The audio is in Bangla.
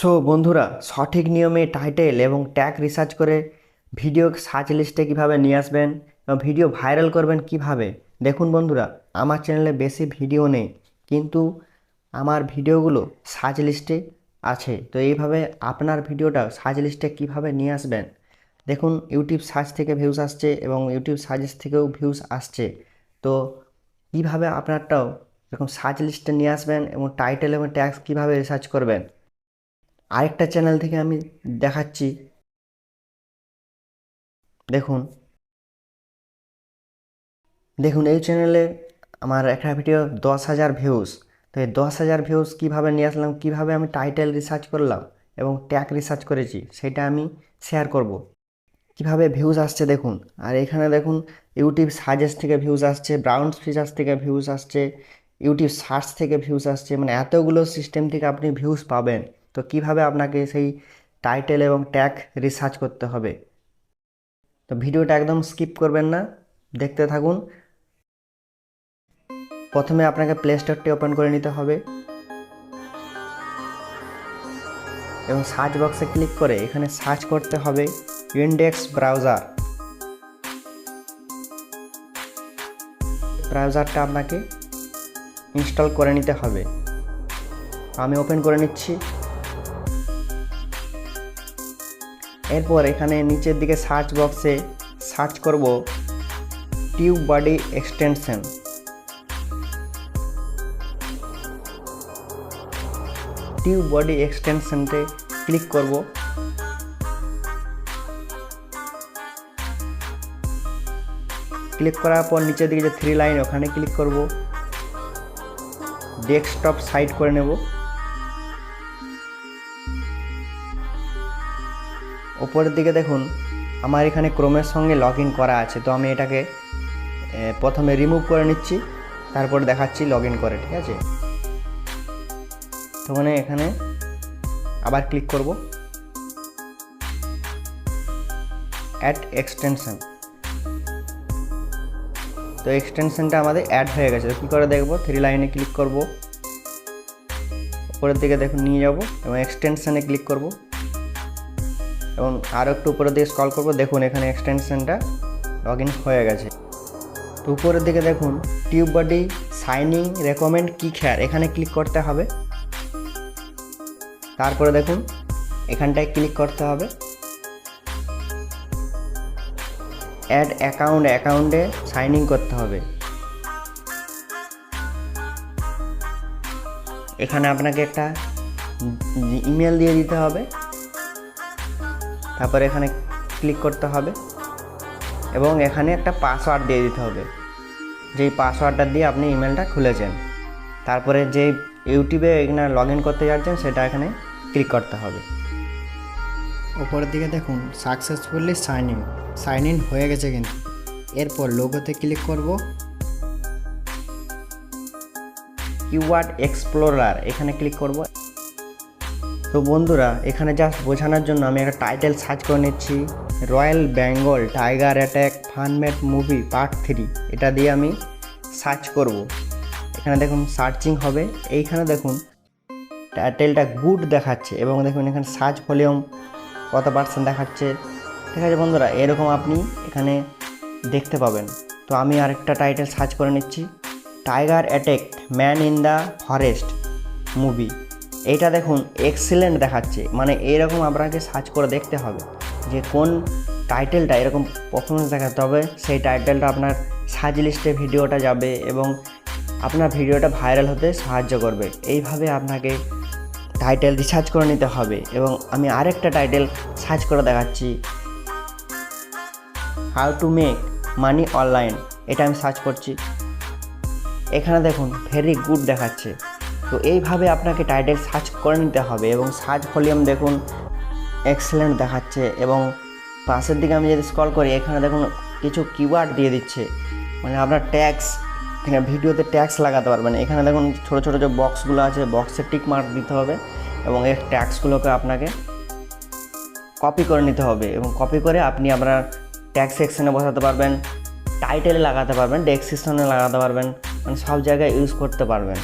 সো বন্ধুরা, সঠিক নিয়মে টাইটেল এবং ট্যাগ রিসার্চ করে ভিডিও সার্চ লিস্টে কীভাবে নিয়ে আসবেন এবং ভিডিও ভাইরাল করবেন কিভাবে। দেখুন বন্ধুরা, আমার চ্যানেলে বেশি ভিডিও নেই, কিন্তু আমার ভিডিওগুলো সার্চ লিস্টে আছে। তো এইভাবে আপনার ভিডিওটা সার্চ লিস্টে কীভাবে নিয়ে আসবেন। দেখুন, ইউটিউব সার্চ থেকে ভিউজ আসছে এবং ইউটিউব সাজেস্ট থেকেও ভিউজ আসছে। তো কীভাবে আপনারটাও এরকম সার্চ লিস্টে নিয়ে আসবেন এবং টাইটেল এবং ট্যাগ কীভাবে রিসার্চ করবেন, আরেকটা চ্যানেল থেকে আমি দেখাচ্ছি। দেখুন দেখুন এই চ্যানেলে আমার একটা ভিডিও 10,000 ভিউজ। তো এই 10,000 ভিউজ কীভাবে নিয়ে আসলাম, কীভাবে আমি টাইটেল রিসার্চ করলাম এবং ট্যাগ রিসার্চ করেছি, সেটা আমি শেয়ার করব। কিভাবে ভিউজ আসছে দেখুন। আর এখানে দেখুন, ইউটিউব সাজেস্ট থেকে ভিউজ আসছে, ব্রাউন ফিচার্স থেকে ভিউজ আসছে, ইউটিউব সার্চ থেকে ভিউজ আসছে, মানে এতগুলো সিস্টেম থেকে আপনি ভিউজ পাবেন। তো কিভাবে আপনাকে সেই টাইটেল এবং ট্যাগ রিসার্চ করতে হবে। তো ভিডিওটা একদম স্কিপ করবেন না, দেখতে থাকুন। প্রথমে আপনাকে প্লে স্টোরটি ওপেন করে নিতে হবে এবং সার্চ বক্সে ক্লিক করে এখানে সার্চ করতে হবে ইন্ডেক্স ব্রাউজার। ব্রাউজারটা আপনাকে ইনস্টল করে নিতে হবে। আমি ওপেন করে নিচ্ছি। এরপর এখানে নিচের দিকে সার্চ বক্সে সার্চ করব tube body extension. Tube body এক্সটেনশনতে ক্লিক করব। ক্লিক করার পর নিচের দিকে যে 3 লাইন, ওখানে ক্লিক করব। ডেস্কটপ সাইড করে নেব। উপরের দিকে দেখুন, আমার এখানে ক্রোমের সঙ্গে লগ ইন করা আছে। তো আমি এটাকে প্রথমে রিমুভ করে নিচ্ছি, তারপর দেখাচ্ছি লগ ইন করে। ঠিক আছে, তখন এখানে আবার ক্লিক করব অ্যাড এক্সটেনশন। তো এক্সটেনশনটা আমাদের অ্যাড হয়ে গেছে। কী করে দেখব, 3 লাইনে ক্লিক করব, উপরের দিকে দেখুন নিয়ে যাব এবং এক্সটেনশনে ক্লিক করব এবং আরও একটু উপরের দিকে স্ক্রল করব। দেখুন এখানে এক্সটেনশনটা লগ ইন হয়ে গেছে। তো উপরের দিকে দেখুন টিউব বডি সাইনিং রেকমেন্ড কি খেয়ার, এখানে ক্লিক করতে হবে। তারপরে দেখুন এখানটায় ক্লিক করতে হবে অ্যাড অ্যাকাউন্টে সাইন ইন করতে হবে। এখানে আপনাকে একটা ইমেল দিয়ে দিতে হবে, তারপরে এখানে ক্লিক করতে হবে এবং এখানে একটা পাসওয়ার্ড দিয়ে দিতে হবে, যেই পাসওয়ার্ডটা দিয়ে আপনি ইমেলটা খুলেছেন। তারপরে যে ইউটিউবে এখানে লগ ইন করতে যাচ্ছেন সেটা এখানে ক্লিক করতে হবে। উপরের দিকে দেখুন সাকসেসফুলি সাইন ইন হয়ে গেছে কিন্তু। এরপর লোগোতে ক্লিক করব, কিওয়ার্ড এক্সপ্লোরার এখানে ক্লিক করব। তো বন্ধুরা, এখানে জাস্ট বোঝানোর জন্য আমি একটা টাইটেল সার্চ করে নিচ্ছি, royal Bengal tiger attack fanmade movie part 3। এটা দিয়ে আমি সার্চ করব। এখানে দেখুন সার্চিং হবে। এইখানে দেখুন টাইটেলটা গুড দেখাচ্ছে এবং দেখুন এখানে সার্চ ভলিউম কত % দেখাচ্ছে। ঠিক আছে বন্ধুরা, এরকম আপনি এখানে দেখতে পাবেন। তো আমি আরেকটা টাইটেল সার্চ করে নিচ্ছি, tiger attack man in the forest movie. এইটা দেখুন এক্সিলেন্ট দেখাচ্ছে। মানে এইরকম আপনাকে সার্চ করে দেখতে হবে যে কোন টাইটেলটা এরকম পারফরমেন্স দেখাতে হবে, সেই টাইটেলটা আপনার সার্চ লিস্টে ভিডিওটা যাবে এবং আপনার ভিডিওটা ভাইরাল হতে সাহায্য করবে। এইভাবে আপনাকে টাইটেল রিসার্চ করে নিতে হবে। এবং আমি আরেকটা টাইটেল সার্চ করে দেখাচ্ছি, how to make money online. এটা আমি সার্চ করছি। এখানে দেখুন ভেরি গুড দেখাচ্ছে। তো এইভাবে আপনাকে টাইটেল সার্চ করে নিতে হবে এবং সার্চ ভলিউম দেখুন এক্সেলেন্ট দেখাচ্ছে। এবং পাশের দিকে আমি যদি স্ক্রল করি, এখানে দেখুন কিছু কিওয়ার্ড দিয়ে দিচ্ছে, মানে আপনার ট্যাগস, এখানে ভিডিওতে ট্যাগস লাগাতে পারবেন। এখানে দেখুন ছোটো ছোটো যে বক্সগুলো আছে, বক্সে টিক মার্ক দিতে হবে এবং এই ট্যাগসগুলোকে আপনাকে কপি করে নিতে হবে এবং কপি করে আপনি আপনার ট্যাগ সেকশনে বসাতে পারবেন, টাইটেলে লাগাতে পারবেন, ডেসক্রিপশনে লাগাতে পারবেন, মানে সব জায়গায় ইউজ করতে পারবেন।